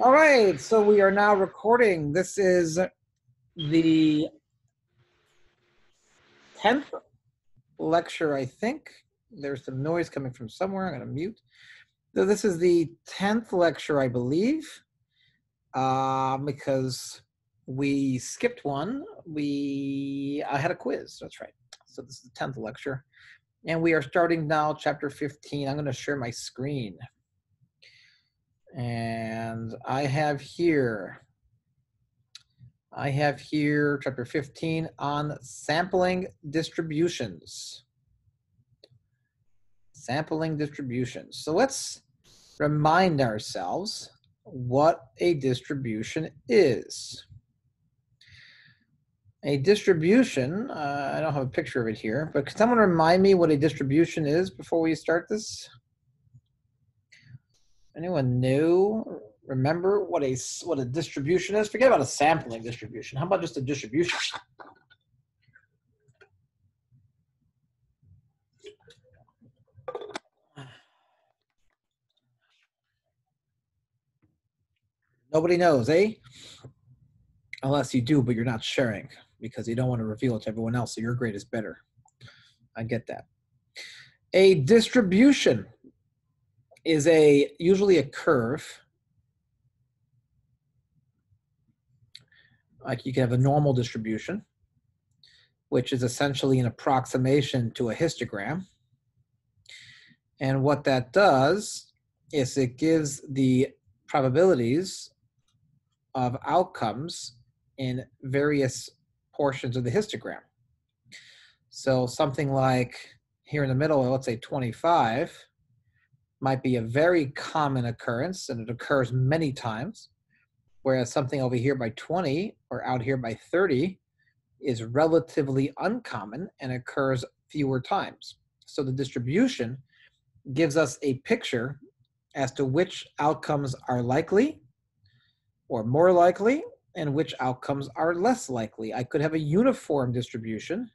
All right, so we are now recording. This is the 10th lecture, I think. There's some noise coming from somewhere. I'm going to mute. So this is the 10th lecture, I believe, because we skipped one. I had a quiz, that's right. So this is the 10th lecture. And we are starting now chapter 15. I'm going to share my screen. And I have here chapter 15 on sampling distributions. Sampling distributions. So let's remind ourselves what a distribution is. A distribution, I don't have a picture of it here, but can someone remind me what a distribution is before we start this? Anyone know? Remember what a distribution is? Forget about a sampling distribution. How about just a distribution? Nobody knows, eh? Unless you do, but you're not sharing because you don't want to reveal it to everyone else, so your grade is better. I get that. A distribution is usually a curve. Like you can have a normal distribution, which is essentially an approximation to a histogram. And what that does is it gives the probabilities of outcomes in various portions of the histogram. So something like here in the middle, let's say 25, might be a very common occurrence, and it occurs many times, whereas something over here by 20 or out here by 30 is relatively uncommon and occurs fewer times. So the distribution gives us a picture as to which outcomes are likely or more likely and which outcomes are less likely. I could have a uniform distribution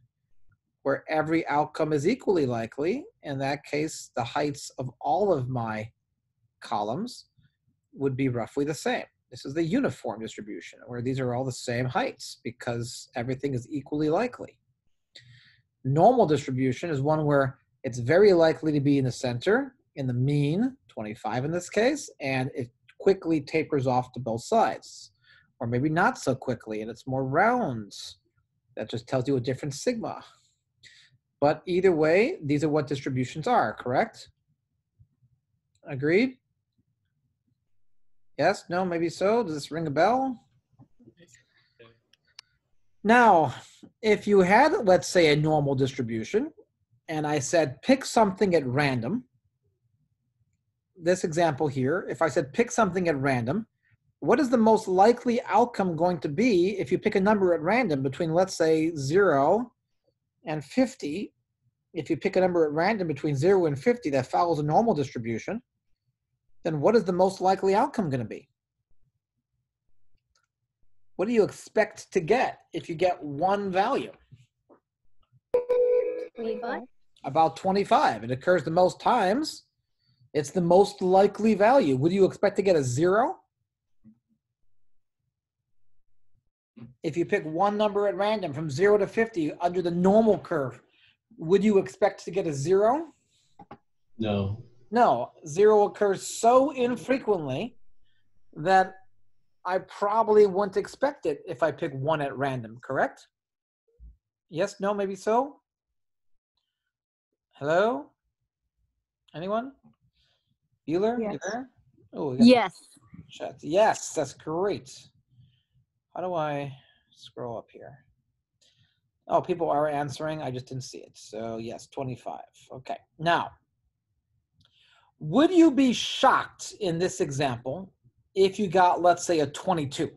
where every outcome is equally likely. In that case, the heights of all of my columns would be roughly the same. This is the uniform distribution, where these are all the same heights because everything is equally likely. Normal distribution is one where it's very likely to be in the center, in the mean, 25 in this case, and it quickly tapers off to both sides. Or maybe not so quickly, and it's more round. That just tells you a different sigma. But either way, these are what distributions are, correct? Agreed? Yes? No? Maybe so? Does this ring a bell? Now, if you had, let's say, a normal distribution, and I said pick something at random, this example here, if I said pick something at random, what is the most likely outcome going to be if you pick a number at random between, let's say, 0 and 50? If you pick a number at random between 0 and 50 that follows a normal distribution, then what is the most likely outcome going to be? What do you expect to get if you get one value? 25. About 25. It occurs the most times. It's the most likely value. Would you expect to get a 0? If you pick one number at random from 0 to 50 under the normal curve, would you expect to get a 0? No. No, 0 occurs so infrequently that I probably wouldn't expect it if I pick one at random, correct? Yes, no, maybe so? Hello? Anyone? Bueller? Yes. You there? Oh, Yes. chat. Yes, that's great. How do I scroll up here? Oh, people are answering. I just didn't see it. So yes, 25. Okay. Now, would you be shocked in this example if you got, let's say, a 22?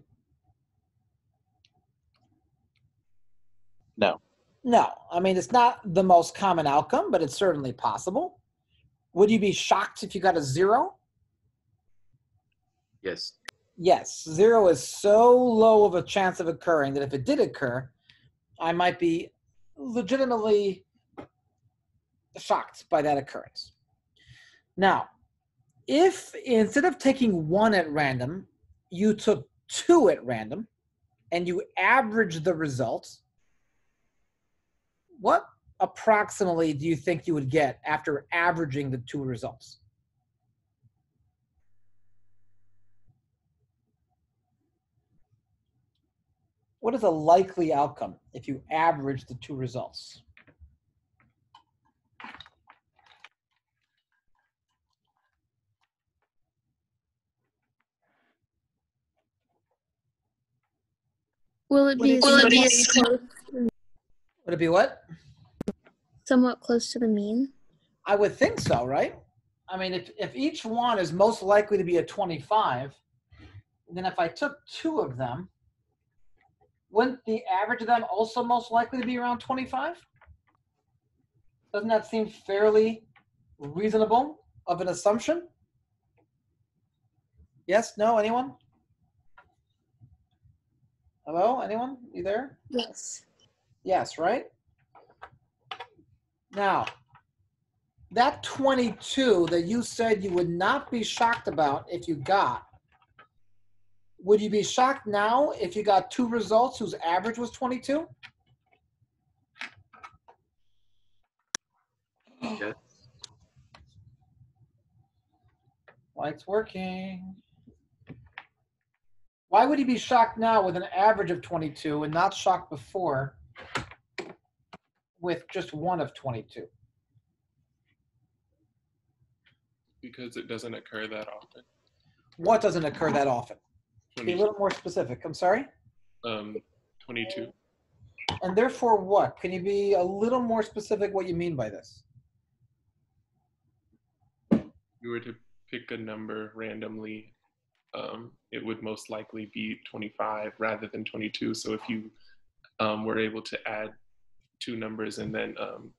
No. No. I mean, it's not the most common outcome, but it's certainly possible. Would you be shocked if you got a 0? Yes. Yes. 0 is so low of a chance of occurring that if it did occur, I might be legitimately shocked by that occurrence. Now, if instead of taking one at random, you took 2 at random and you averaged the results, what approximately do you think you would get after averaging the 2 results? What is a likely outcome if you average the 2 results? Will it be Would it be what? somewhat close to the mean? I would think so, right? I mean, if each one is most likely to be a 25, then if I took 2 of them, wouldn't the average of them also most likely to be around 25? Doesn't that seem fairly reasonable of an assumption? Yes, no, anyone? Hello, anyone? You there? Yes. Yes, right? Now, that 22 that you said you would not be shocked about if you got, would you be shocked now if you got 2 results whose average was 22? Yes. Light's working. Why would you be shocked now with an average of 22 and not shocked before with just 1 of 22? Because it doesn't occur that often. What doesn't occur that often? Be a little more specific. I'm sorry? 22. And therefore what? Can you be a little more specific what you mean by this? If you were to pick a number randomly, it would most likely be 25 rather than 22. So if you were able to add 2 numbers and then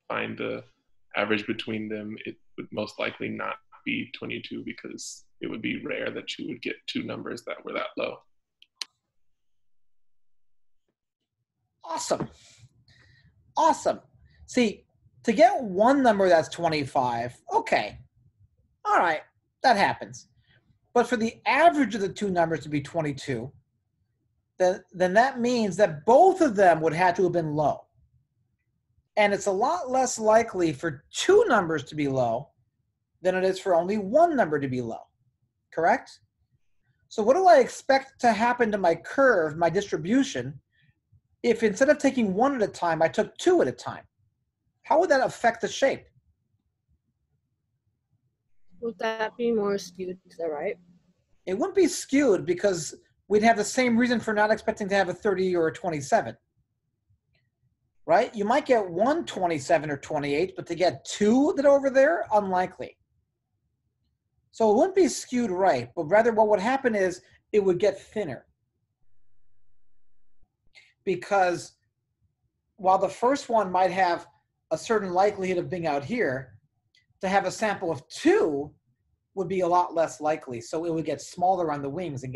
find the average between them, it would most likely not be 22 because it would be rare that you would get 2 numbers that were that low. Awesome. Awesome. See, to get 1 number that's 25, okay. All right, that happens. But for the average of the 2 numbers to be 22, then that means that both of them would have to have been low. And it's a lot less likely for 2 numbers to be low than it is for only 1 number to be low, correct? So what do I expect to happen to my curve, my distribution, if instead of taking 1 at a time, I took 2 at a time? How would that affect the shape? Would that be more skewed to the right? It wouldn't be skewed because we'd have the same reason for not expecting to have a 30 or a 27. Right? You might get 1 27 or 28, but to get 2 that are over there, unlikely. So it wouldn't be skewed right, but rather what would happen is it would get thinner. Because while the first one might have a certain likelihood of being out here, to have a sample of 2 would be a lot less likely. So it would get smaller on the wings and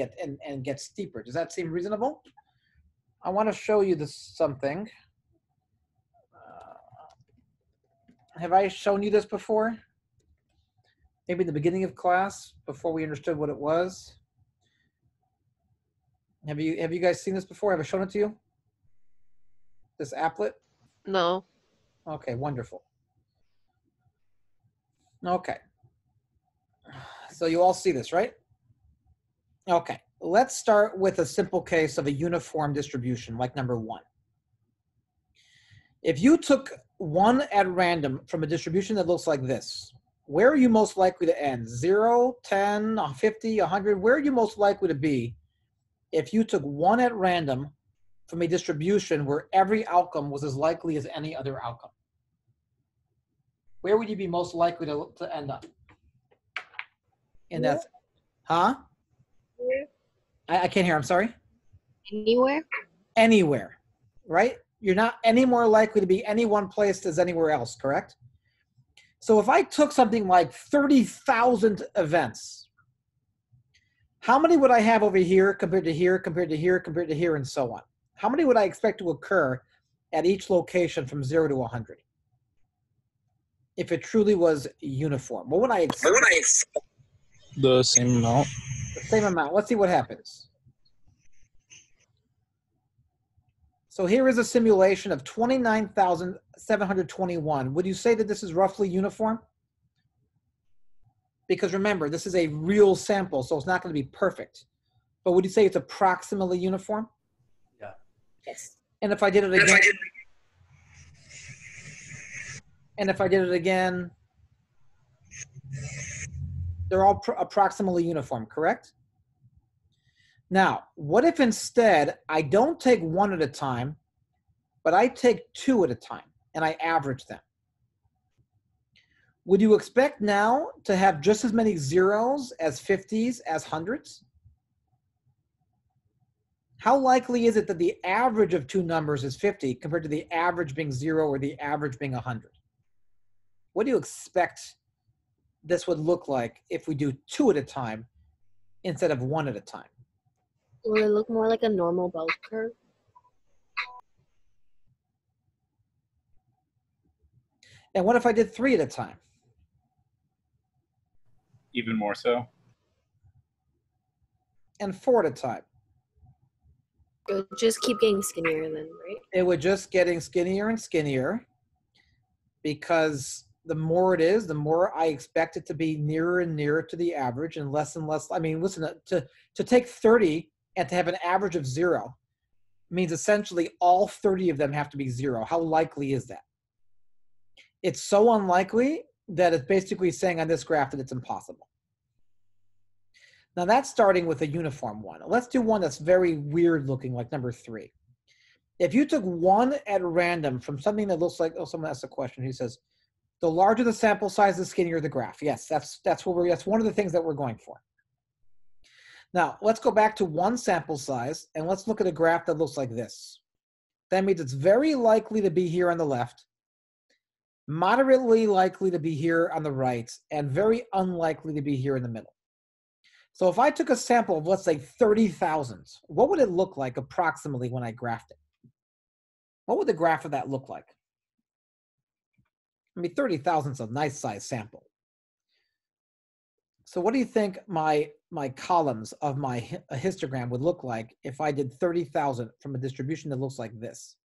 get steeper. Does that seem reasonable? I want to show you this something. Have I shown you this before? Maybe in the beginning of class, before we understood what it was. Have you guys seen this before? Have I shown it to you? This applet? No. Okay, wonderful. Okay. So you all see this, right? Okay, let's start with a simple case of a uniform distribution, like number 1. If you took 1 at random from a distribution that looks like this, where are you most likely to end? 0, 10, 50, 100? Where are you most likely to be if you took 1 at random from a distribution where every outcome was as likely as any other outcome? Where would you be most likely to end up? In that, huh? I can't hear, I'm sorry? Anywhere? Anywhere, right? You're not any more likely to be any one place as anywhere else, correct? So if I took something like 30,000 events, how many would I have over here compared to here, compared to here, compared to here, and so on? How many would I expect to occur at each location from 0 to 100? If it truly was uniform, what would I expect? The same amount. The Same amount. Let's see what happens. So here is a simulation of 29,721. Would you say that this is roughly uniform? Because remember, this is a real sample, so it's not going to be perfect. But would you say it's approximately uniform? Yeah. Yes. And if I did it again, they're all approximately uniform, correct? Now, what if instead I don't take one at a time, but I take two at a time and I average them? Would you expect now to have just as many zeros as 50s as hundreds? How likely is it that the average of two numbers is 50 compared to the average being 0 or the average being 100? What do you expect this would look like if we do two at a time instead of one at a time? Will it look more like a normal bell curve? And what if I did three at a time? Even more so. And four at a time? It would just keep getting skinnier then, right? It would just getting skinnier and skinnier, because the more it is, the more I expect it to be nearer and nearer to the average and less. I mean, listen, to take 30 and to have an average of 0 means essentially all 30 of them have to be 0. How likely is that? It's so unlikely that it's basically saying on this graph that it's impossible. Now that's starting with a uniform one. Let's do one that's very weird looking, like number 3. If you took one at random from something that looks like, oh, someone asked a question. He says, the larger the sample size, the skinnier the graph. Yes, that's one of the things that we're going for. Now let's go back to one sample size and let's look at a graph that looks like this. That means it's very likely to be here on the left, moderately likely to be here on the right, and very unlikely to be here in the middle. So if I took a sample of, let's say, 30,000, what would it look like approximately when I graphed it? What would the graph of that look like? I mean, 30,000 is a nice size sample. So what do you think my columns of my histogram would look like if I did 30,000 from a distribution that looks like this?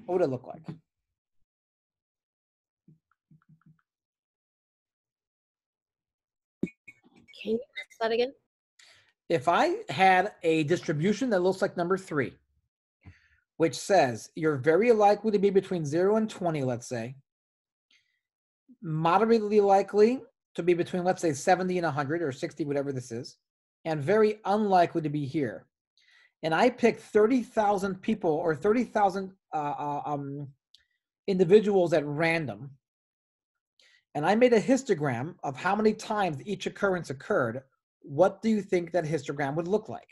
What would it look like? Can you ask that again? If I had a distribution that looks like number 3, which says you're very likely to be between 0 and 20, let's say, moderately likely to be between, let's say, 70 and 100 or 60, whatever this is, and very unlikely to be here. And I picked 30,000 people or 30,000 individuals at random, and I made a histogram of how many times each occurrence occurred. What do you think that histogram would look like?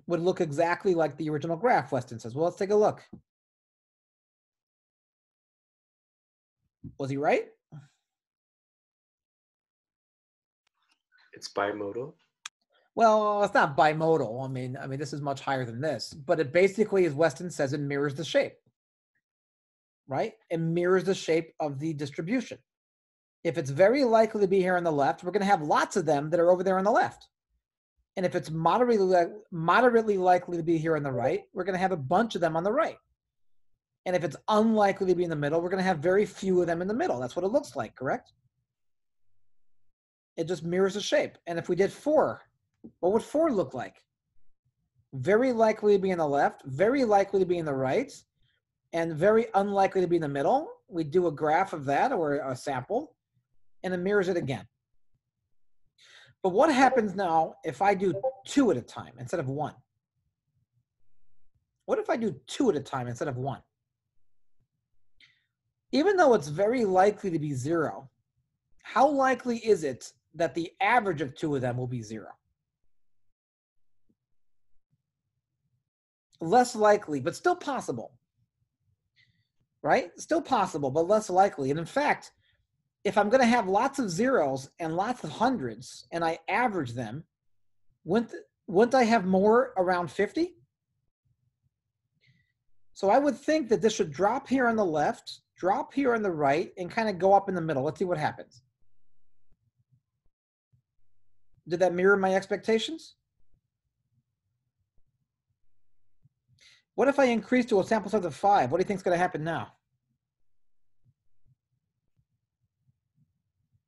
Would look exactly like the original graph, Weston says. Well, let's take a look. Was he right? It's bimodal. Well, it's not bimodal. I mean, this is much higher than this, but it basically, as Weston says, it mirrors the shape, right? It mirrors the shape of the distribution. If it's very likely to be here on the left, we're going to have lots of them that are over there on the left. And if it's moderately likely to be here on the right, we're going to have a bunch of them on the right. And if it's unlikely to be in the middle, we're going to have very few of them in the middle. That's what it looks like, correct? It just mirrors the shape. And if we did 4, what would 4 look like? Very likely to be in the left, very likely to be in the right, and very unlikely to be in the middle. We do a graph of that or a sample, and it mirrors it again. But what happens now if I do 2 at a time instead of 1? What if I do 2 at a time instead of 1? Even though it's very likely to be 0, how likely is it that the average of 2 of them will be 0? Less likely, but still possible, right? Still possible, but less likely. And in fact, if I'm going to have lots of zeros and lots of hundreds and I average them, wouldn't I have more around 50? So I would think that this should drop here on the left, drop here on the right, and kind of go up in the middle. Let's see what happens. Did that mirror my expectations? What if I increase to a sample size of 5? What do you think is going to happen now?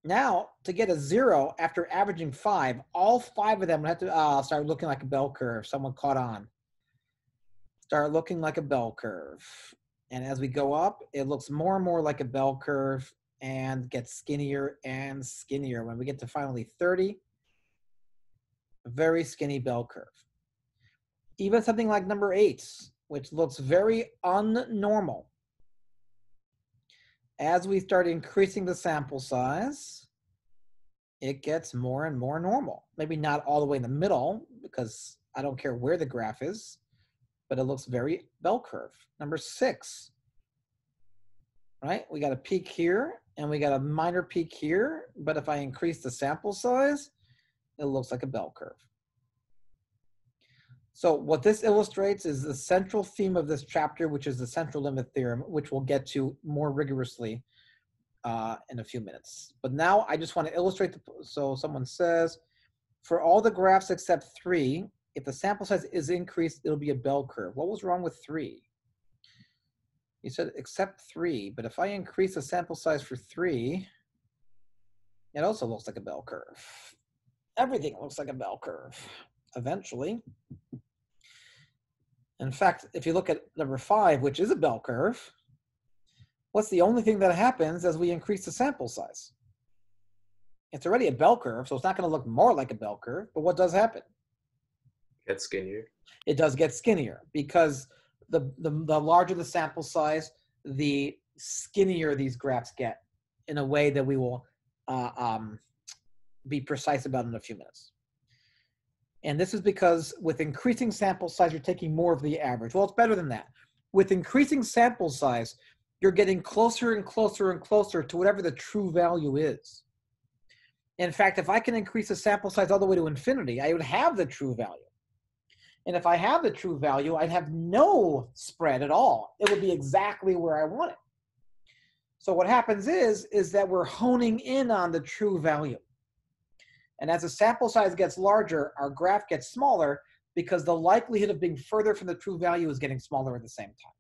Now, to get a 0 after averaging 5, all 5 of them would have to start looking like a bell curve. Someone caught on. Start looking like a bell curve. And as we go up, it looks more and more like a bell curve and gets skinnier and skinnier. When we get to finally 30, a very skinny bell curve. Even something like number 8, which looks very unnormal. As we start increasing the sample size, it gets more and more normal. Maybe not all the way in the middle, because I don't care where the graph is, but it looks very bell curve. Number 6, right? We got a peak here, and we got a minor peak here, but if I increase the sample size, it looks like a bell curve. So what this illustrates is the central theme of this chapter, which is the central limit theorem, which we'll get to more rigorously in a few minutes. But now I just want to illustrate, so someone says, for all the graphs except 3, if the sample size is increased, it'll be a bell curve. What was wrong with 3? You said except 3, but if I increase the sample size for 3, it also looks like a bell curve. Everything looks like a bell curve eventually. In fact, if you look at number 5, which is a bell curve, what's the only thing that happens as we increase the sample size? It's already a bell curve, so it's not going to look more like a bell curve, but what does happen? Get skinnier. It does get skinnier because the larger the sample size, the skinnier these graphs get in a way that we will be precise about in a few minutes. And this is because with increasing sample size, you're taking more of the average. Well, it's better than that. With increasing sample size, you're getting closer and closer and closer to whatever the true value is. In fact, if I can increase the sample size all the way to infinity, I would have the true value. And if I have the true value, I'd have no spread at all. It would be exactly where I want it. So what happens is that we're honing in on the true value. And as the sample size gets larger, our graph gets smaller because the likelihood of being further from the true value is getting smaller at the same time.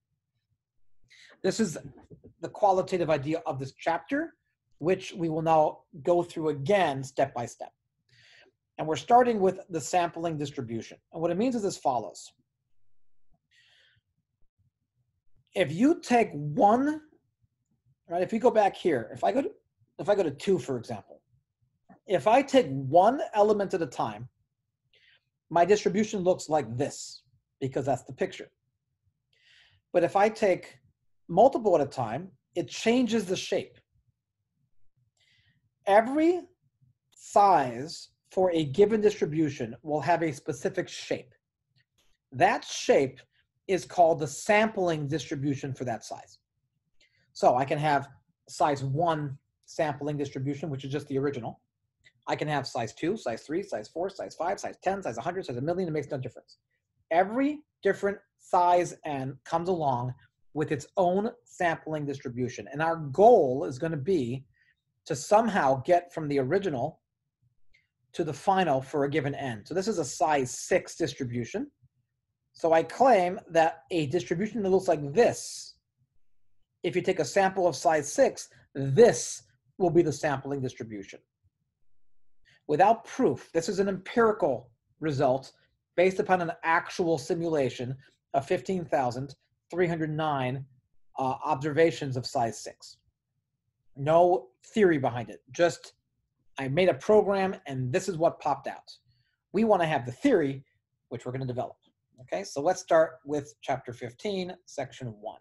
This is the qualitative idea of this chapter, which we will now go through again step by step. And we're starting with the sampling distribution. And what it means is as follows. If you take one, right, if you go back here, if I go to 2, for example, if I take one element at a time, my distribution looks like this because that's the picture. But if I take multiple at a time, it changes the shape. Every size for a given distribution will have a specific shape. That shape is called the sampling distribution for that size. So I can have size 1 sampling distribution, which is just the original. I can have size 2, size 3, size 4, size 5, size 10, size 100, size 1,000,000. It makes no difference. Every different size n comes along with its own sampling distribution. And our goal is going to be to somehow get from the original to the final for a given n. So this is a size 6 distribution. So I claim that a distribution that looks like this, if you take a sample of size 6, this will be the sampling distribution. Without proof, this is an empirical result based upon an actual simulation of 15,309 observations of size 6. No theory behind it, just I made a program and this is what popped out. We want to have the theory, which we're going to develop. Okay, so let's start with chapter 15, section 1.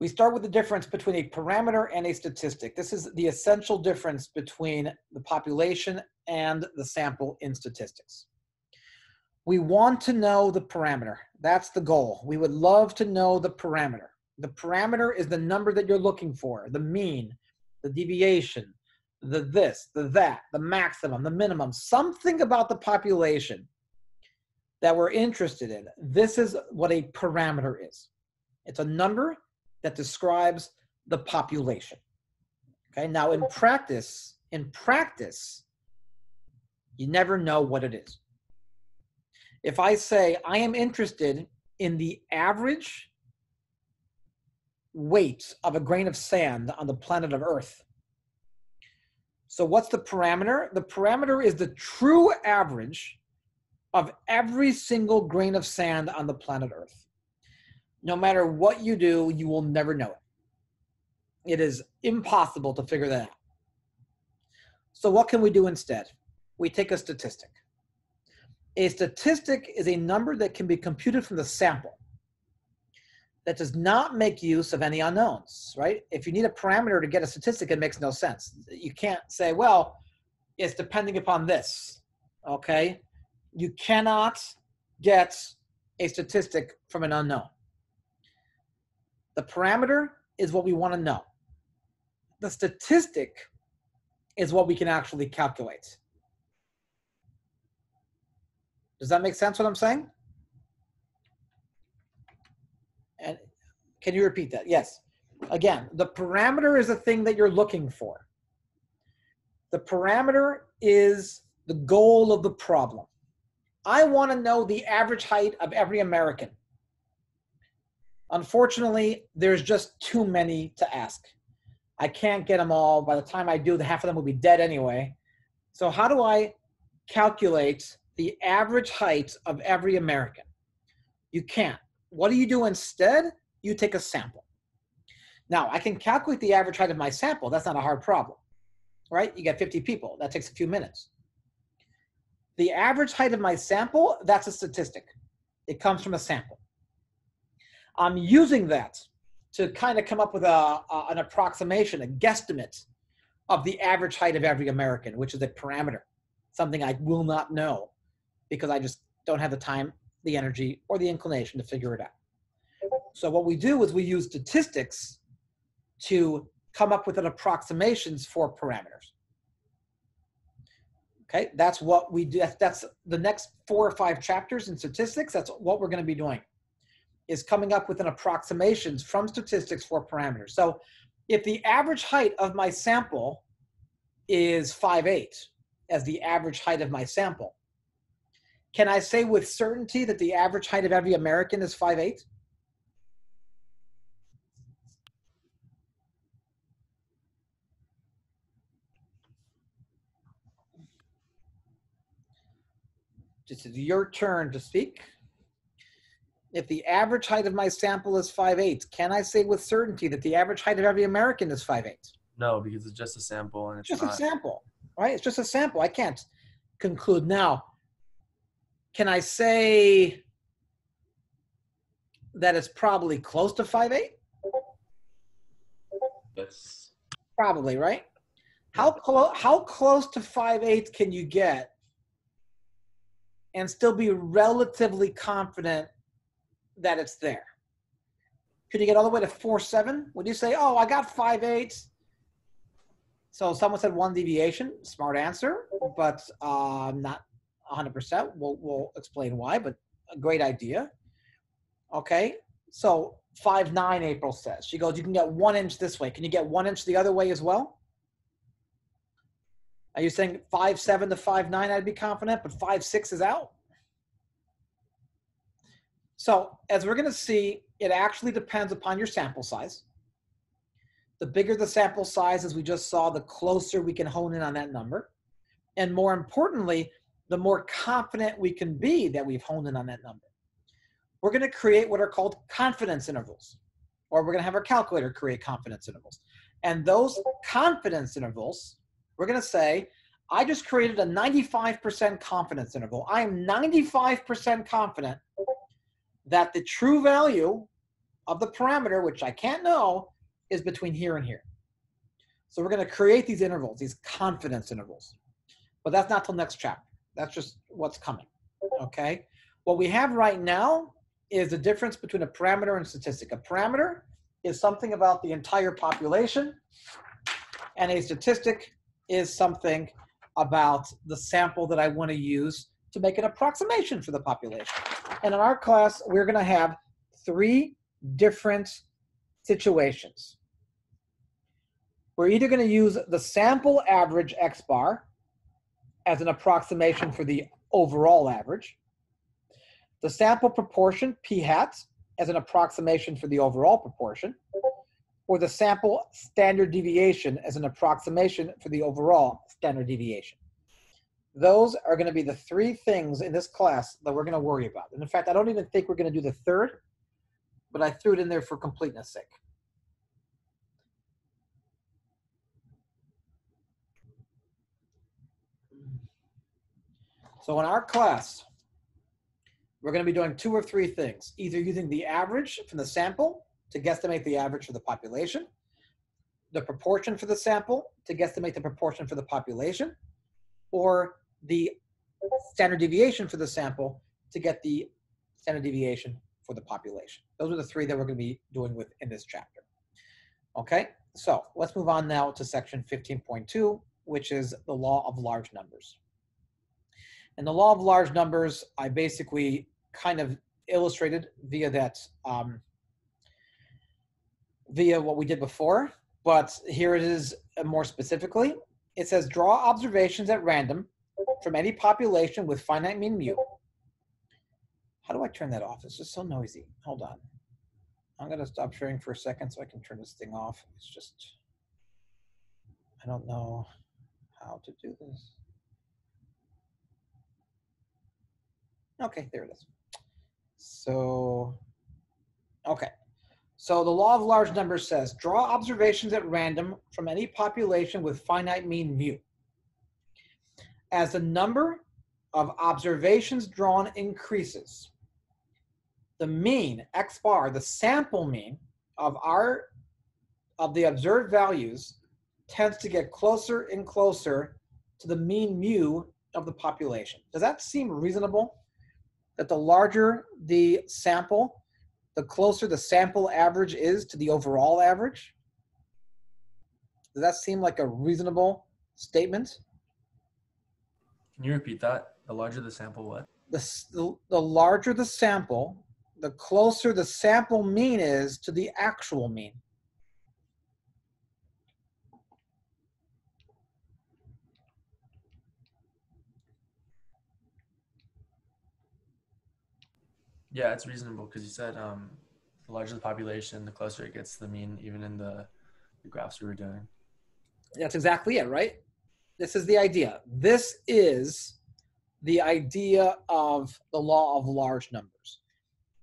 We start with the difference between a parameter and a statistic. This is the essential difference between the population and the sample in statistics. We want to know the parameter. That's the goal. We would love to know the parameter. The parameter is the number that you're looking for, the mean, the deviation, the this, the that, the maximum, the minimum, something about the population that we're interested in. This is what a parameter is. It's a number that describes the population. Okay, now in practice, you never know what it is. If I say I am interested in the average weight of a grain of sand on the planet of Earth. So what's the parameter? The parameter is the true average of every single grain of sand on the planet Earth. No matter what you do, you will never know it. It is impossible to figure that out. So what can we do instead? We take a statistic. A statistic is a number that can be computed from the sample that does not make use of any unknowns, right? If you need a parameter to get a statistic, it makes no sense. You can't say, well, it's depending upon this, okay? You cannot get a statistic from an unknown. The parameter is what we want to know. The statistic is what we can actually calculate. Does that make sense what I'm saying? And can you repeat that? Yes. Again, the parameter is the thing that you're looking for. The parameter is the goal of the problem. I want to know the average height of every American. Unfortunately, there's just too many to ask. I can't get them all. By the time I do, half of them will be dead anyway. So how do I calculate the average height of every American? You can't. What do you do instead? You take a sample. Now, I can calculate the average height of my sample. That's not a hard problem, right? You get 50 people. That takes a few minutes. The average height of my sample, that's a statistic. It comes from a sample. I'm using that to kind of come up with an approximation, a guesstimate of the average height of every American, which is a parameter, something I will not know because I just don't have the time, the energy, or the inclination to figure it out. So what we do is we use statistics to come up with an approximations for parameters. Okay, that's what we do. That's the next 4 or 5 chapters in statistics. That's what we're going to be doing, is coming up with an approximations from statistics for parameters. So if the average height of my sample is 5'8", as the average height of my sample, can I say with certainty that the average height of every American is 5'8"? This is your turn to speak. If the average height of my sample is 5'8", can I say with certainty that the average height of every American is 5'8"? No, because it's just a sample and it's Just not. a sample, right? It's just a sample. I can't conclude. Now, can I say that it's probably close to 5'8"? Yes. Probably, right? How close to 5'8" can you get and still be relatively confident that it's there? Could you get all the way to 4'7"? Would you say, oh, I got 5'8"? So someone said 1 deviation, smart answer, but not 100%. We'll explain why, but a great idea. Okay, so 5'9", April says. She goes, you can get 1 inch this way. Can you get 1 inch the other way as well? Are you saying 5'7" to 5'9", I'd be confident, but 5'6" is out? So as we're going to see, it actually depends upon your sample size. The bigger the sample size, as we just saw, the closer we can hone in on that number. And more importantly, the more confident we can be that we've honed in on that number. We're going to create what are called confidence intervals, or we're going to have our calculator create confidence intervals. And those confidence intervals, we're going to say, I just created a 95% confidence interval. I am 95% confident that the true value of the parameter, which I can't know, is between here and here. So we're going to create these intervals, these confidence intervals. But that's not till next chapter. That's just what's coming, okay? What we have right now is the difference between a parameter and statistic. A parameter is something about the entire population, and a statistic is something about the sample that I want to use to make an approximation for the population. And in our class, we're going to have 3 different situations. We're either going to use the sample average x bar as an approximation for the overall average, the sample proportion p hat as an approximation for the overall proportion, or the sample standard deviation as an approximation for the overall standard deviation. Those are going to be the three things in this class that we're going to worry about. And in fact, I don't even think we're going to do the third, but I threw it in there for completeness sake. So in our class, we're going to be doing two or three things, either using the average from the sample to guesstimate the average for the population, the proportion for the sample to guesstimate the proportion for the population, or the standard deviation for the sample to get the standard deviation for the population. Those are the three that we're going to be doing in this chapter. Okay, so let's move on now to section 15.2, which is the law of large numbers. And the law of large numbers, I basically kind of illustrated via that, via what we did before, but here it is more specifically. It says, draw observations at random from any population with finite mean mu. How do I turn that off? It's just so noisy. Hold on. I'm going to stop sharing for a second so I can turn this thing off. It's just, I don't know how to do this. Okay, there it is. So, okay. So the law of large numbers says, draw observations at random from any population with finite mean mu. As the number of observations drawn increases, the mean, x bar, the sample mean of the observed values tends to get closer and closer to the mean mu of the population. Does that seem reasonable? That the larger the sample, the closer the sample average is to the overall average? Does that seem like a reasonable statement? Can you repeat that? The larger the sample, what? The larger the sample, the closer the sample mean is to the actual mean. Yeah, it's reasonable because you said the larger the population, the closer it gets to the mean, even in the graphs we were doing. That's exactly it, right? This is the idea. This is the idea of the law of large numbers.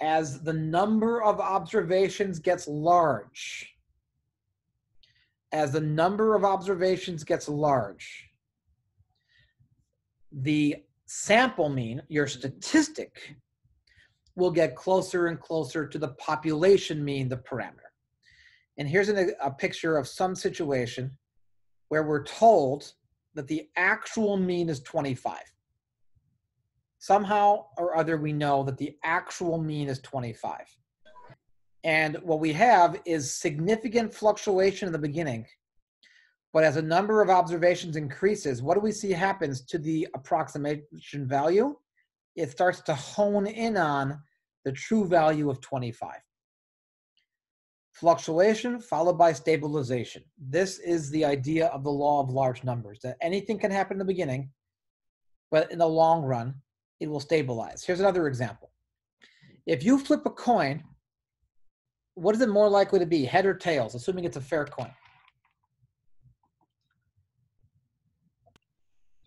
As the number of observations gets large, the sample mean, your statistic, will get closer and closer to the population mean, the parameter. And here's a picture of some situation where we're told that the actual mean is 25. Somehow or other, we know that the actual mean is 25. And what we have is significant fluctuation in the beginning. But as the number of observations increases, what do we see happens to the approximation value? It starts to hone in on the true value of 25. Fluctuation followed by stabilization. This is the idea of the law of large numbers, that anything can happen in the beginning, but in the long run, it will stabilize. Here's another example. If you flip a coin, what is it more likely to be, head or tails, assuming it's a fair coin?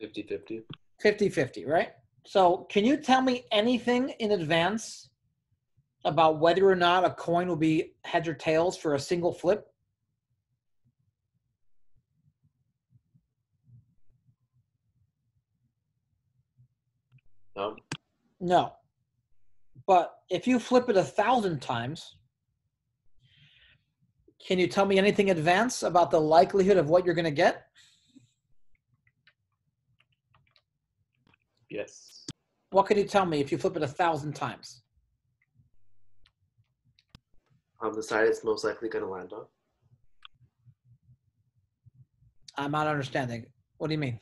50-50. 50-50, right? So can you tell me anything in advance about whether or not a coin will be heads or tails for a single flip? No. No. But if you flip it 1,000 times, can you tell me anything in advance about the likelihood of what you're going to get? Yes. What can you tell me if you flip it 1,000 times? On the side it's most likely going to land on. I'm not understanding. What do you mean?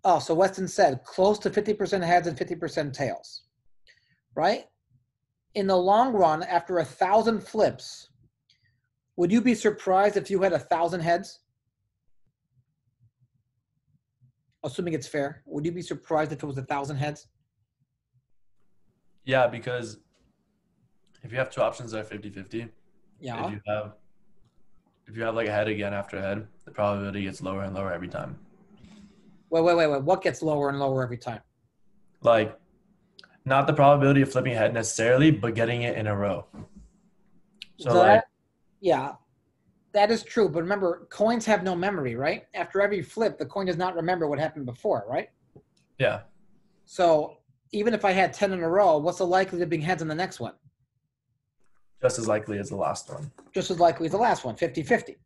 Oh, so Weston said close to 50% heads and 50% tails, right? in the long run, after 1,000 flips, would you be surprised if you had 1,000 heads? Assuming it's fair, would you be surprised if it was 1,000 heads? Yeah, because if you have two options that are 50-50, Yeah. if you have like a head again after a head, the probability gets lower and lower every time. Wait. What gets lower and lower every time? Like, not the probability of flipping a head necessarily, but getting it in a row. So like, yeah, that is true. But remember, coins have no memory, right? After every flip, the coin does not remember what happened before, right? yeah, So even if I had 10 in a row, what's the likelihood of being heads on the next one? just as likely as the last one. Just as likely as the last one, 50-50.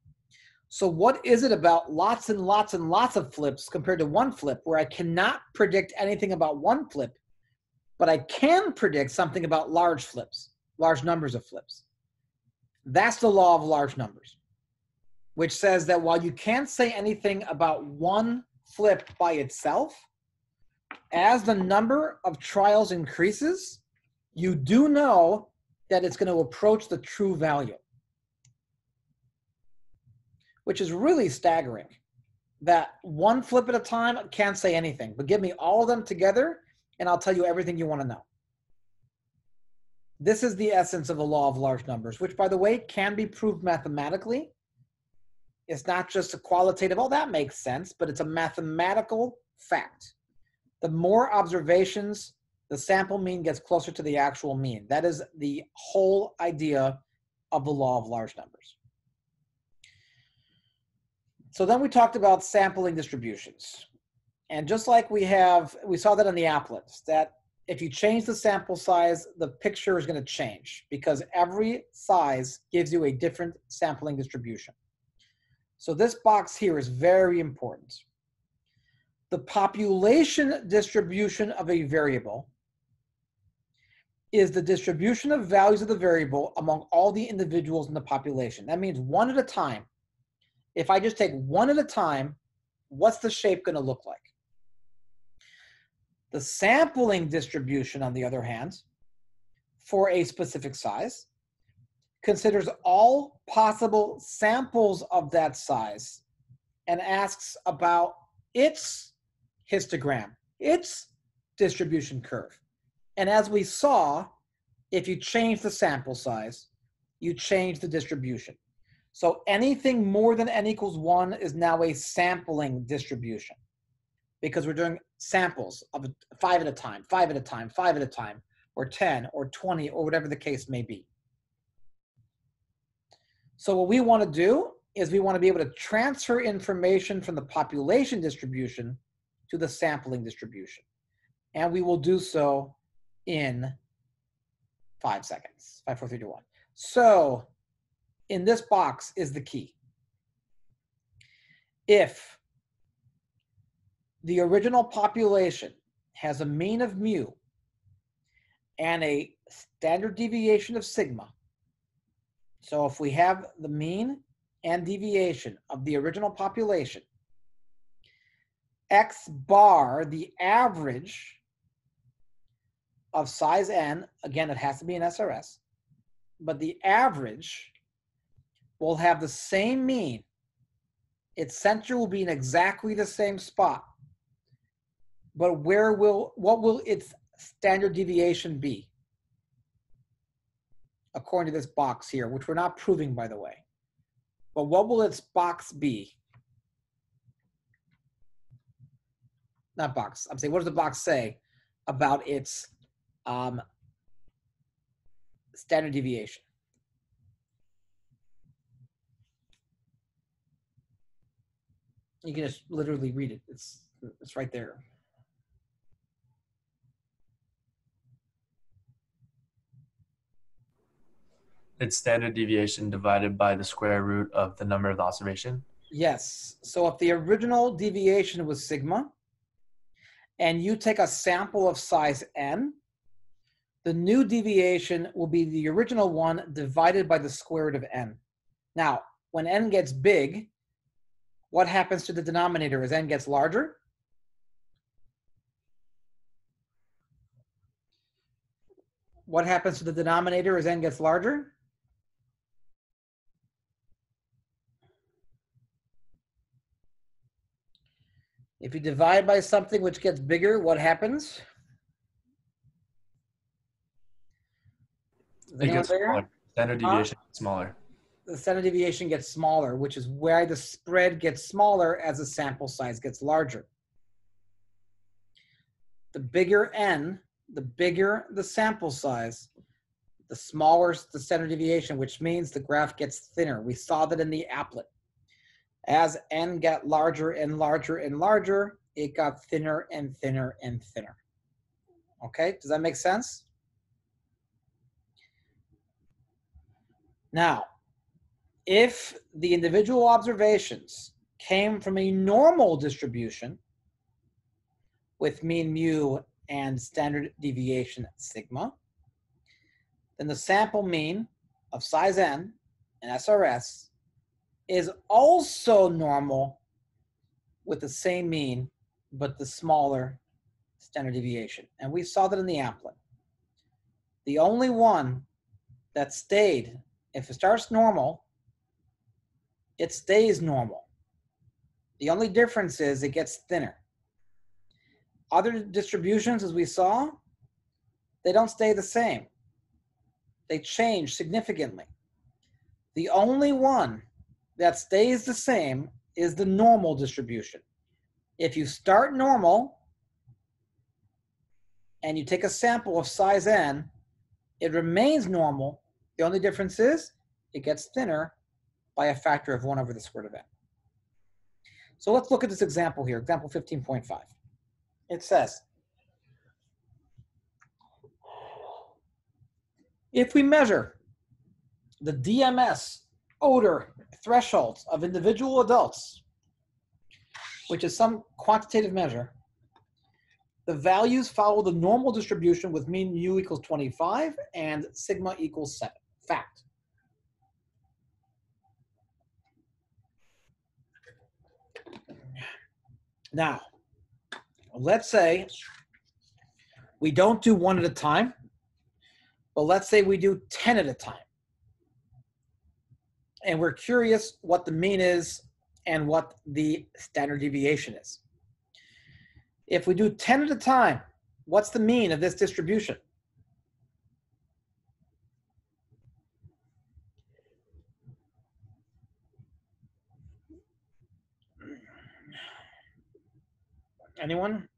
So what is it about lots and lots and lots of flips compared to one flip where I cannot predict anything about one flip, but I can predict something about large flips, large numbers of flips? That's the law of large numbers, which says that while you can't say anything about one flip by itself, as the number of trials increases, you do know that it's going to approach the true value, which is really staggering. That one flip at a time can't say anything, but give me all of them together and I'll tell you everything you want to know. This is the essence of the law of large numbers, which, by the way, can be proved mathematically. It's not just a qualitative, oh, that makes sense, but it's a mathematical fact. The more observations, the sample mean gets closer to the actual mean. That is the whole idea of the law of large numbers. So then we talked about sampling distributions. And just like we saw that in the applets, that if you change the sample size, the picture is going to change because every size gives you a different sampling distribution. So this box here is very important. The population distribution of a variable is the distribution of values of the variable among all the individuals in the population. That means one at a time. If I just take one at a time, what's the shape going to look like? The sampling distribution, on the other hand, for a specific size, considers all possible samples of that size and asks about its histogram, its distribution curve. And as we saw, if you change the sample size, you change the distribution. So anything more than n equals 1 is now a sampling distribution because we're doing samples of 5 at a time, 5 at a time, 5 at a time, or 10 or 20 or whatever the case may be. So what we want to do is we want to be able to transfer information from the population distribution to the sampling distribution. And we will do so in 5 seconds, 5, 4, 3, 2, 1. So in this box is the key. If the original population has a mean of mu and a standard deviation of sigma, so if we have the mean and deviation of the original population, X bar, the average of size n, again, it has to be an SRS, but the average will have the same mean. Its center will be in exactly the same spot. But what will its standard deviation be? According to this box here, which we're not proving, by the way. But what will its box be? Not box. I'm saying, what does the box say about its standard deviation? You can just literally read it. It's right there. It's standard deviation divided by the square root of the number of the observation. Yes. So if the original deviation was sigma, and you take a sample of size n, the new deviation will be the original one divided by the square root of n. Now, when n gets big, what happens to the denominator as n gets larger? what happens to the denominator as n gets larger? If you divide by something which gets bigger, what happens? Is It anyone gets there? smaller. Standard deviation gets smaller. The standard deviation gets smaller, which is why the spread gets smaller as the sample size gets larger. The bigger n, the bigger the sample size, the smaller the standard deviation, which means the graph gets thinner. We saw that in the applet. As n got larger and larger and larger, it got thinner and thinner and thinner. Okay, does that make sense? Now, if the individual observations came from a normal distribution with mean mu and standard deviation sigma, then the sample mean of size n and SRS is also normal with the same mean, but the smaller standard deviation. And we saw that in the applet. The only one that stayed, if it starts normal, it stays normal. The only difference is it gets thinner. Other distributions, as we saw, they don't stay the same. They change significantly. The only one that stays the same is the normal distribution. If you start normal and you take a sample of size n, it remains normal. The only difference is it gets thinner by a factor of 1 over the square root of n. So let's look at this example here, example 15.5. It says, if we measure the DMS odor thresholds of individual adults, which is some quantitative measure, the values follow the normal distribution with mean mu equals 25 and sigma equals 7. Fact. Now, let's say we don't do 1 at a time, but let's say we do 10 at a time. And we're curious what the mean is and what the standard deviation is. If we do 10 at a time, what's the mean of this distribution? Anyone?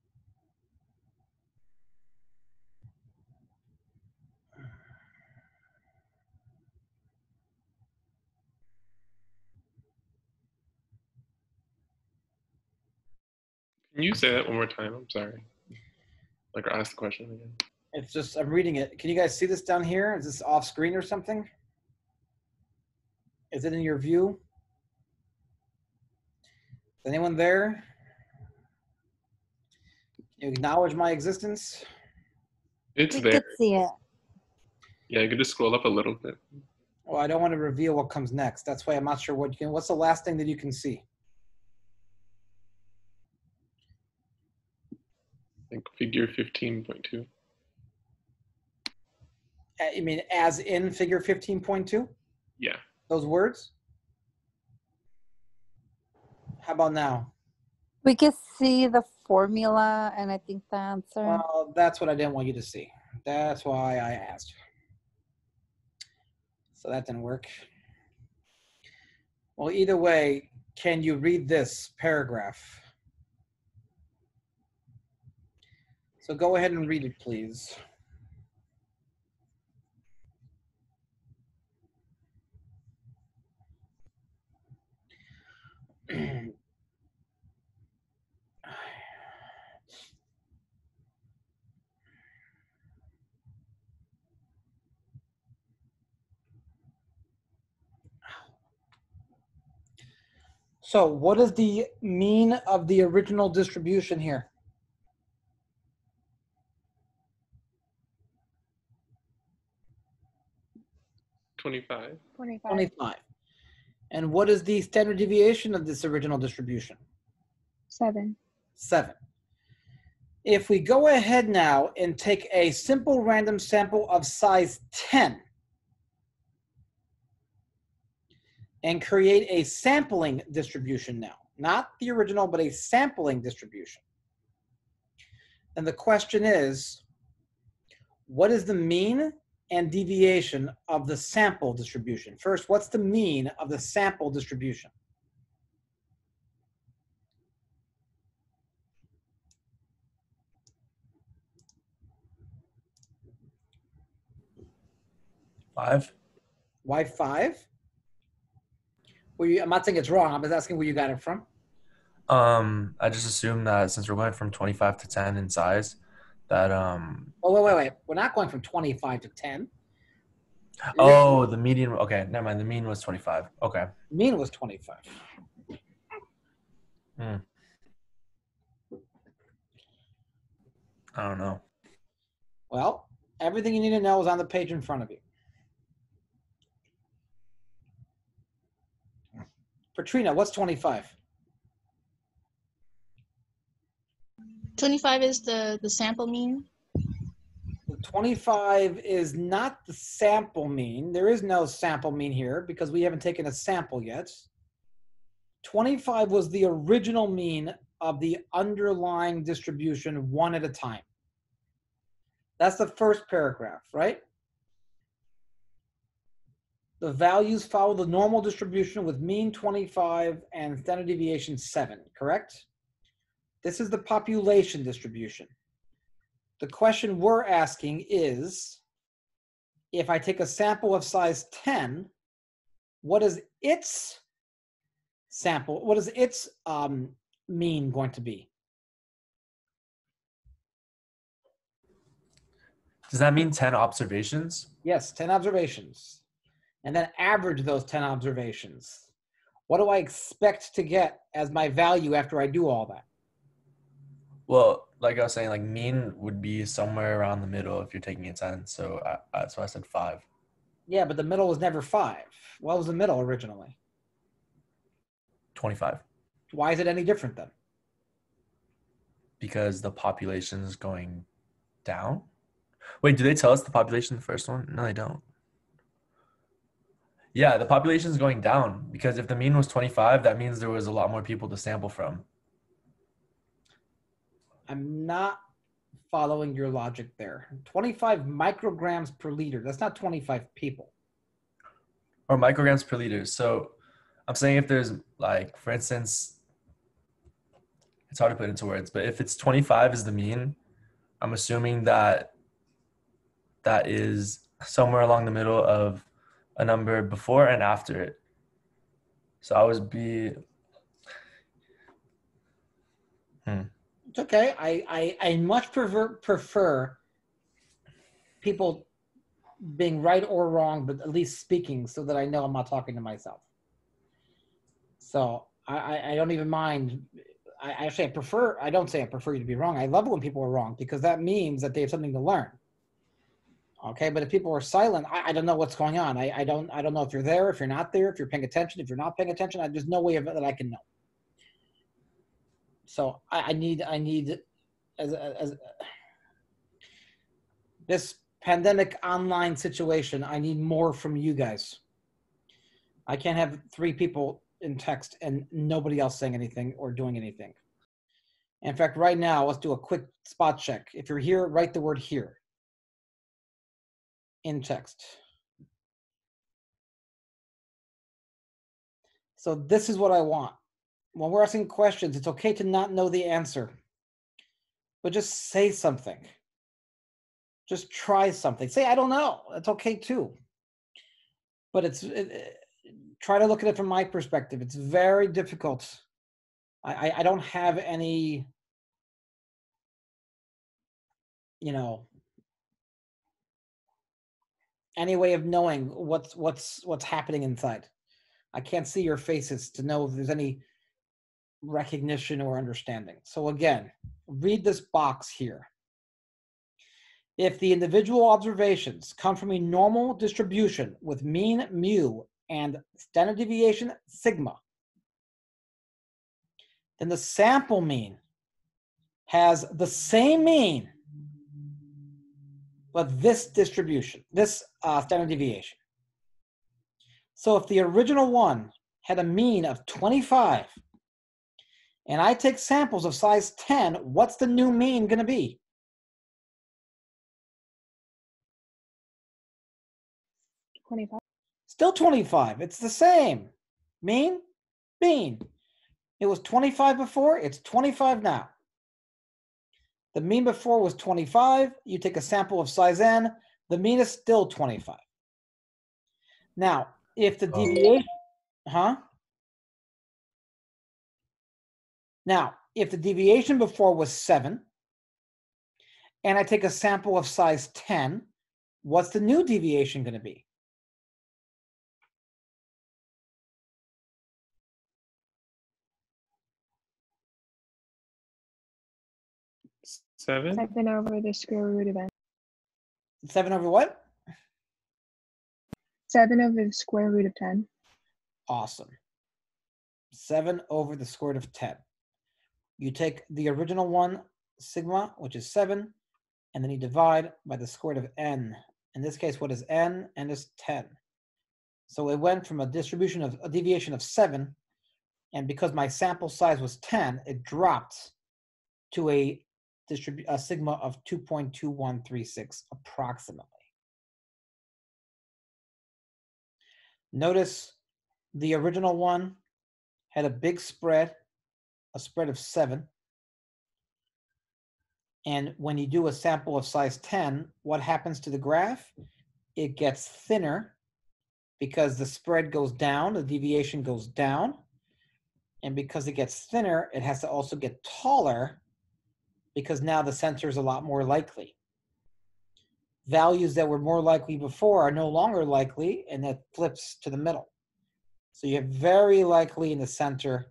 Can you say that one more time? I'm sorry. Like, ask the question again. It's just, I'm reading it. Can you guys see this down here? Is this off screen or something? Is it in your view? Is anyone there? Can you acknowledge my existence? It's We there. could see it. Yeah, you could just scroll up a little bit. Well, I don't want to reveal what comes next. That's why I'm not sure what you can, what's the last thing that you can see? I think figure 15.2. You mean as in figure 15.2? Yeah. Those words? How about now? We could see the formula and I think the answer. Well, that's what I didn't want you to see. That's why I asked. So that didn't work. Well, either way, can you read this paragraph? So go ahead and read it, please. So what is the mean of the original distribution here? 25. 25. And what is the standard deviation of this original distribution? 7. 7. If we go ahead now and take a simple random sample of size 10 and create a sampling distribution now, not the original, but a sampling distribution, then the question is, what is the mean and deviation of the sample distribution? First, what's the mean of the sample distribution? Five. Why 5? I'm not saying it's wrong. I'm just asking where you got it from. I just assume that since we're going from 25 to 10 in size, that Oh, wait. We're not going from 25 to 10. Oh, the median. Okay, never mind. The mean was 25. Okay. Mean was 25. I don't know. Well, everything you need to know is on the page in front of you. Katrina, what's 25? 25 is the sample mean. The 25 is not the sample mean. There is no sample mean here because we haven't taken a sample yet. 25 was the original mean of the underlying distribution one at a time. That's the first paragraph, right? The values follow the normal distribution with mean 25 and standard deviation 7, correct? This is the population distribution. The question we're asking is, if I take a sample of size 10, what is its sample, what is its mean going to be? Does that mean 10 observations? Yes, 10 observations. And then average those 10 observations. What do I expect to get as my value after I do all that? Well, like I was saying, like mean would be somewhere around the middle if you're taking a 10. So I said 5. Yeah, but the middle was never 5. What was the middle originally? 25. Why is it any different then? Because the population is going down. Wait, do they tell us the population in the first one? No, they don't. Yeah, the population is going down because if the mean was 25, that means there was a lot more people to sample from. I'm not following your logic there. 25 micrograms per liter. That's not 25 people. Or micrograms per liter. So I'm saying if there's like, for instance, it's hard to put into words, but if it's 25 is the mean, I'm assuming that that is somewhere along the middle of a number before and after it. So I would be, It's okay. I much prefer people being right or wrong, but at least speaking so that I know I'm not talking to myself. So I don't even mind. I don't say I prefer you to be wrong. I love it when people are wrong because that means that they have something to learn. Okay, but if people are silent, I don't know what's going on. I don't know if you're there, if you're not there, if you're paying attention, if you're not paying attention. There's no way that I can know. So I need as this pandemic online situation, I need more from you guys. I can't have 3 people in text and nobody else saying anything or doing anything. In fact, right now, let's do a quick spot check. If you're here, write the word here in text. So this is what I want. When we're asking questions, it's okay to not know the answer, but just say something. Just try something. Say, I don't know. That's okay too. But try to look at it from my perspective. It's very difficult. I don't have any, any way of knowing what's happening inside. I can't see your faces to know if there's any recognition or understanding. So again, read this box here. If the individual observations come from a normal distribution with mean mu and standard deviation sigma, then the sample mean has the same mean, but this distribution, this standard deviation. So if the original one had a mean of 25, and I take samples of size 10, what's the new mean going to be? Still 25. It's the same. Mean, mean. It was 25 before, it's 25 now. The mean before was 25. You take a sample of size n, the mean is still 25. Now, if the deviation, Now, if the deviation before was 7, and I take a sample of size 10, what's the new deviation going to be? Seven? 7 over the square root of n. 7 over what? 7 over the square root of 10. Awesome. 7 over the square root of 10. You take the original one, sigma, which is 7, and then you divide by the square root of n. In this case, what is n? N is 10. So it went from a distribution of a deviation of 7, and because my sample size was 10, it dropped to a sigma of 2.2136 approximately. Notice the original one had a big spread, a spread of 7. And when you do a sample of size 10, what happens to the graph? It gets thinner because the spread goes down, the deviation goes down. And because it gets thinner, it has to also get taller because now the center is a lot more likely. Values that were more likely before are no longer likely, and that flips to the middle. So you have very likely in the center,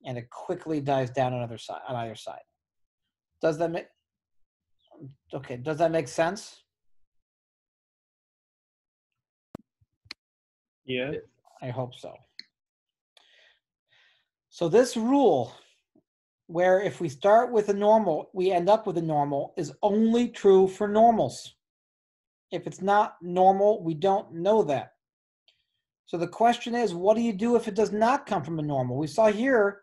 and it quickly dives down on either side. Does that make does that make sense? Yeah. I hope so. So this rule, where if we start with a normal, we end up with a normal, is only true for normals. If it's not normal, we don't know that. So the question is, what do you do if it does not come from a normal? We saw here,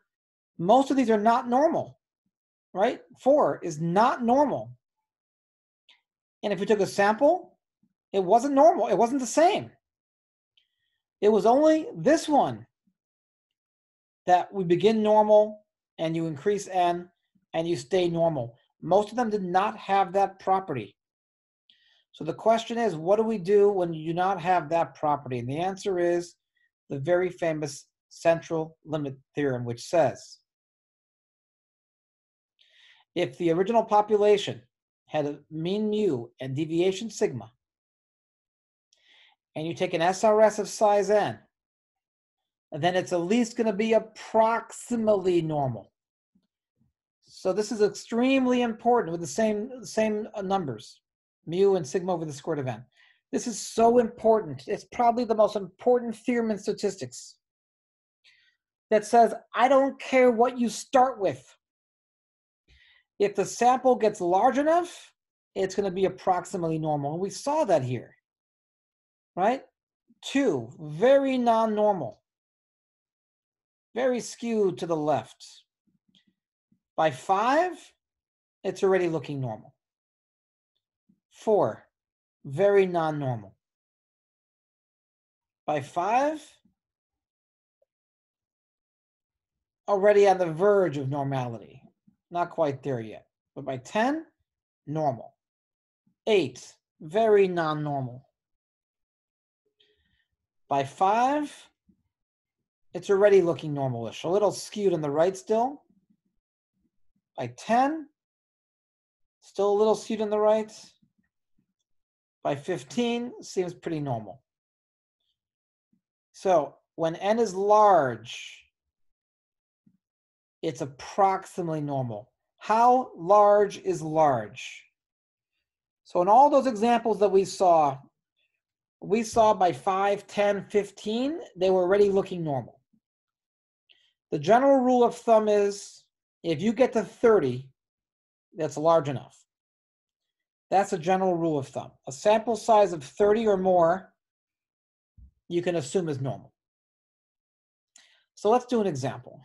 most of these are not normal, right? 4 is not normal. And if we took a sample, it wasn't normal. It wasn't the same. It was only this one that we begin normal and you increase n and you stay normal. Most of them did not have that property. So the question is, what do we do when you do not have that property? And the answer is the very famous central limit theorem, which says, if the original population had a mean mu and deviation sigma, and you take an SRS of size n, then it's at least going to be approximately normal. So this is extremely important with the same numbers, mu and sigma over the square root of n. This is so important. It's probably the most important theorem in statistics that says, I don't care what you start with. If the sample gets large enough, it's going to be approximately normal. And we saw that here, right? 2, very non-normal, very skewed to the left. By 5, it's already looking normal. 4, very non-normal. By 5, already on the verge of normality. Not quite there yet. But by 10, normal. 8, very non-normal. By 5, it's already looking normalish. A little skewed on the right still. By 10, still a little skewed on the right. By 15, seems pretty normal. So when n is large, it's approximately normal. How large is large? So in all those examples that we saw by 5, 10, 15, they were already looking normal. The general rule of thumb is, if you get to 30, that's large enough. That's a general rule of thumb. A sample size of 30 or more, you can assume is normal. So let's do an example.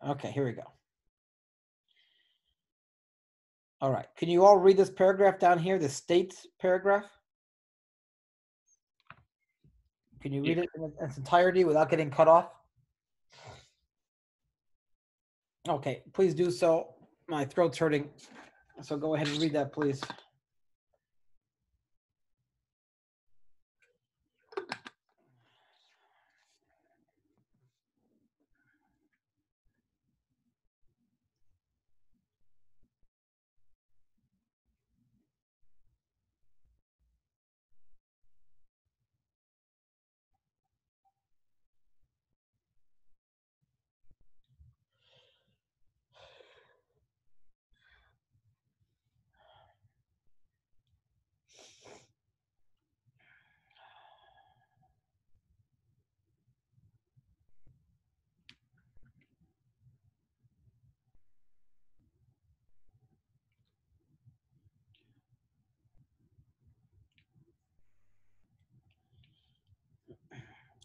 Okay, here we go. All right, can you all read this paragraph down here, the state paragraph? Can you read it in its entirety without getting cut off? Okay, please do so. My throat's hurting. So go ahead and read that, please.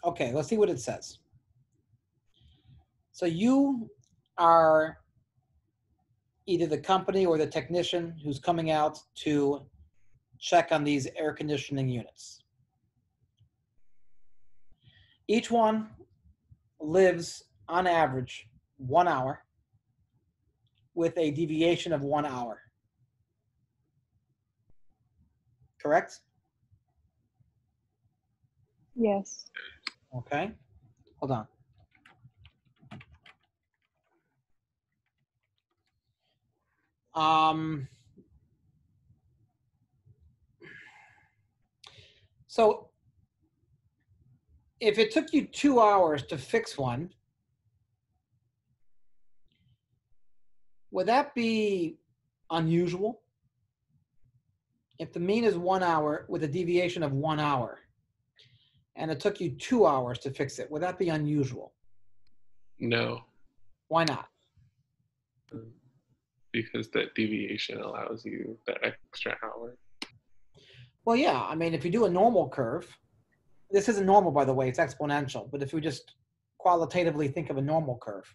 Okay, let's see what it says. So you are either the company or the technician who's coming out to check on these air conditioning units. Each one lives on average 1 hour with a deviation of 1 hour. Correct? Yes. Okay, hold on. So if it took you 2 hours to fix one, would that be unusual? If the mean is 1 hour with a deviation of 1 hour, and it took you 2 hours to fix it, would that be unusual? No, Why not? because that deviation allows you that extra hour. Well, yeah, I mean, if you do a normal curve, this isn't normal, by the way, it's exponential, but if we just qualitatively think of a normal curve,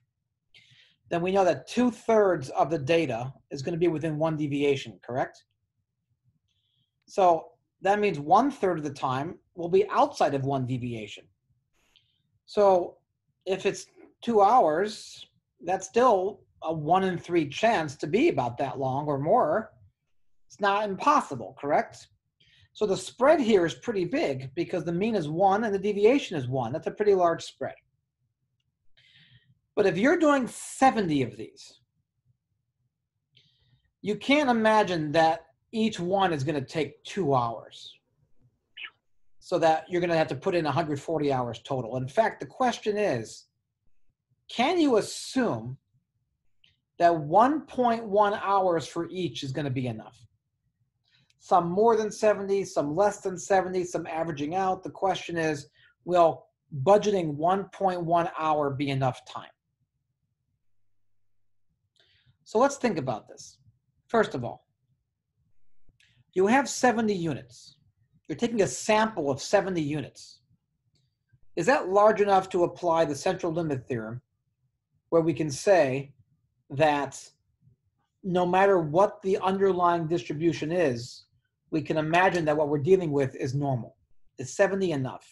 then we know that 2/3 of the data is going to be within 1 deviation, correct? So that means 1/3 of the time will be outside of 1 deviation. So if it's 2 hours, that's still a 1 in 3 chance to be about that long or more. It's not impossible, correct? So the spread here is pretty big because the mean is 1 and the deviation is 1. That's a pretty large spread. But if you're doing 70 of these, you can't imagine that each one is going to take 2 hours. So that you're going to have to put in 140 hours total. In fact, the question is, can you assume that 1.1 hours for each is going to be enough? Some more than 70, some less than 70, some averaging out. The question is, will budgeting 1.1 hour be enough time? So let's think about this. First of all, you have 70 units. You're taking a sample of 70 units. Is that large enough to apply the central limit theorem, where we can say that no matter what the underlying distribution is, we can imagine that what we're dealing with is normal? Is 70 enough?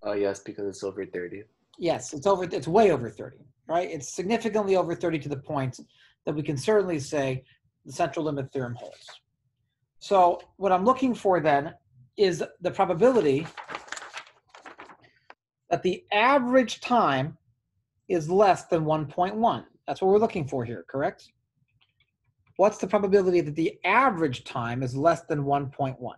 Yes, because it's over 30. Yes, it's way over 30, right? It's significantly over 30 to the point that we can certainly say the central limit theorem holds. So what I'm looking for then is the probability that the average time is less than 1.1. That's what we're looking for here, correct? What's the probability that the average time is less than 1.1?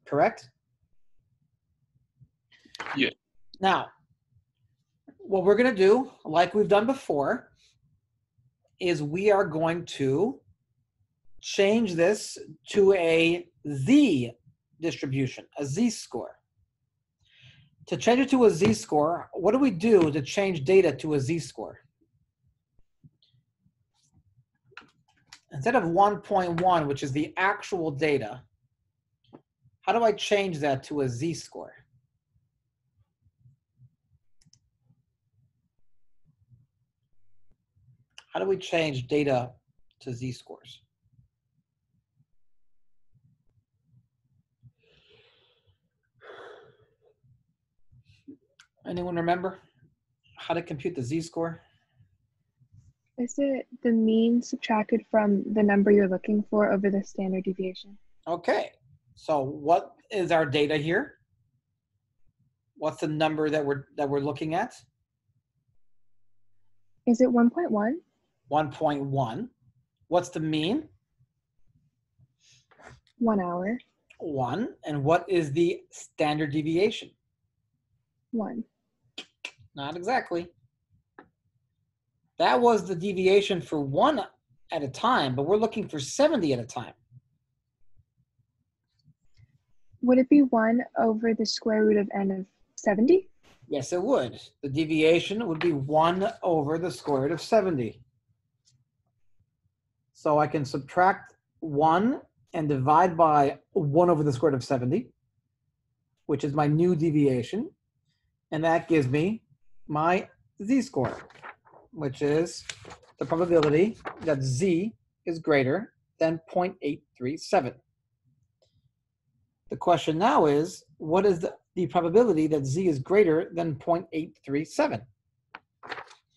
Correct? Yeah. Now, what we're going to do, like we've done before, is we are going to change this to a z distribution, a z-score. To change it to a z-score, what do we do to change data to a z-score? Instead of 1.1, which is the actual data, how do I change that to a z-score? How do we change data to z-scores? Anyone remember how to compute the z-score? Is it the mean subtracted from the number you're looking for over the standard deviation? Okay, so what is our data here? What's the number that we're looking at? Is it 1.1? 1.1. What's the mean? 1 hour. 1. And what is the standard deviation? 1. Not exactly. That was the deviation for 1 at a time, but we're looking for 70 at a time. Would it be 1 over the square root of n of 70? Yes, it would. The deviation would be 1 over the square root of 70. So I can subtract 1 and divide by 1 over the square root of 70, which is my new deviation. And that gives me my z-score, which is the probability that z is greater than 0.837. The question now is, what is the probability that z is greater than 0.837?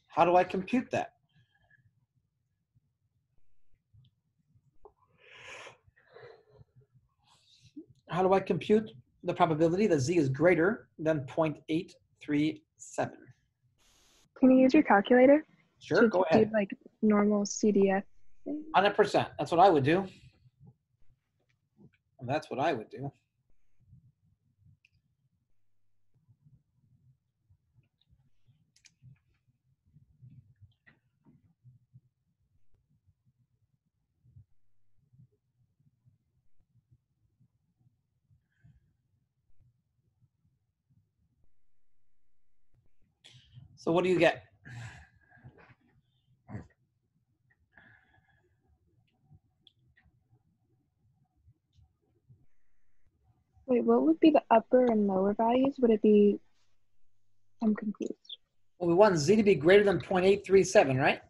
How do I compute that? How do I compute the probability that z is greater than 0.837? Can you use your calculator? Sure, to go do ahead. like normal CDF thing? 100%. That's what I would do. That's what I would do. So what do you get? Wait, what would be the upper and lower values? Would it be, I'm confused. Well, we want z to be greater than 0.837, right?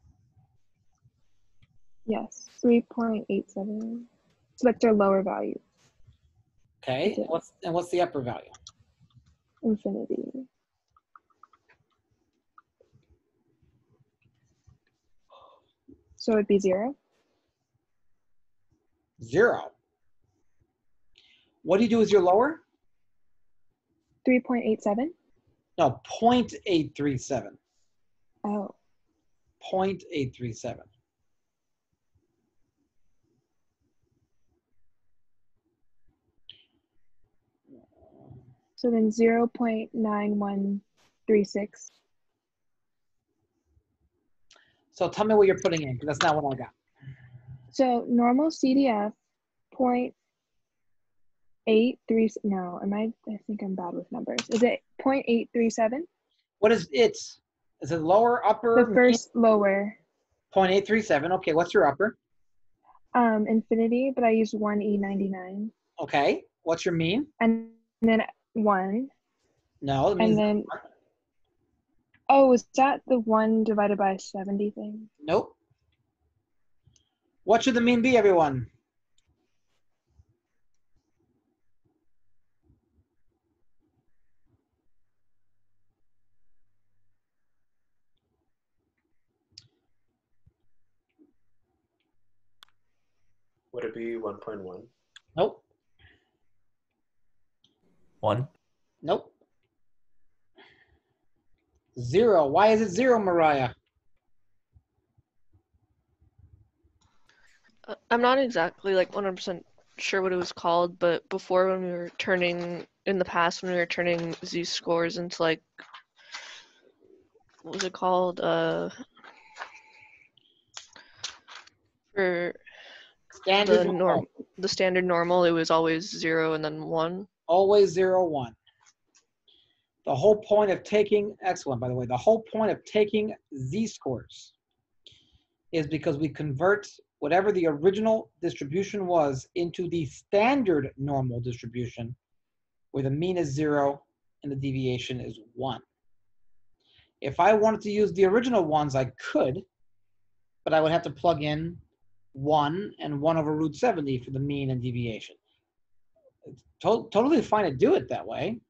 Yes, 3.87. So that's their lower value, Okay, Okay. what's the upper value? infinity. So it'd be 0. 0. What do you do with your lower? 3.87. No, 0.837. Oh, 0.837. so then 0.9136. So tell me what you're putting in, because that's not what I got. So normal CDF 0.83. No, I think I'm bad with numbers. Is it 0.837? What is it? Is it lower, upper? The first lower. 0.837. Okay, what's your upper? Infinity, but I used 1E99. Okay, what's your mean? And then 1. No, it And means then, oh, is that the 1 divided by 70 thing? nope. What should the mean be, everyone? Would it be 1.1? Nope. 1. Nope. 0. Why is it 0, Mariah? I'm not exactly like 100% sure what it was called, but before when we were turning, in the past when we were turning z scores into like what was it called? For Standard the normal. the standard normal, it was always 0 and then 1. Always 0, 1. The whole point of taking, excellent, by the way, the whole point of taking z-scores is because we convert whatever the original distribution was into the standard normal distribution, where the mean is 0 and the deviation is 1. If I wanted to use the original ones, I could, but I would have to plug in 1 and 1 over root 70 for the mean and deviation. It's totally fine to do it that way.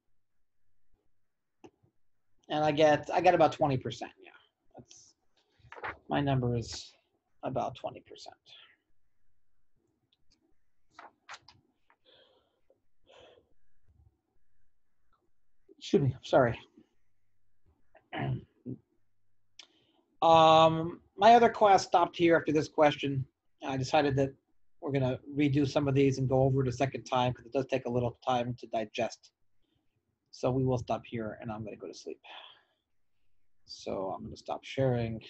And I get about 20%. Yeah, that's my number is about 20%. Excuse me, sorry. My other class stopped here after this question. I decided that we're gonna redo some of these and go over it a second time because it does take a little time to digest. So we will stop here and I'm gonna go to sleep. So I'm gonna stop sharing.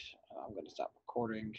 I'm gonna stop recording.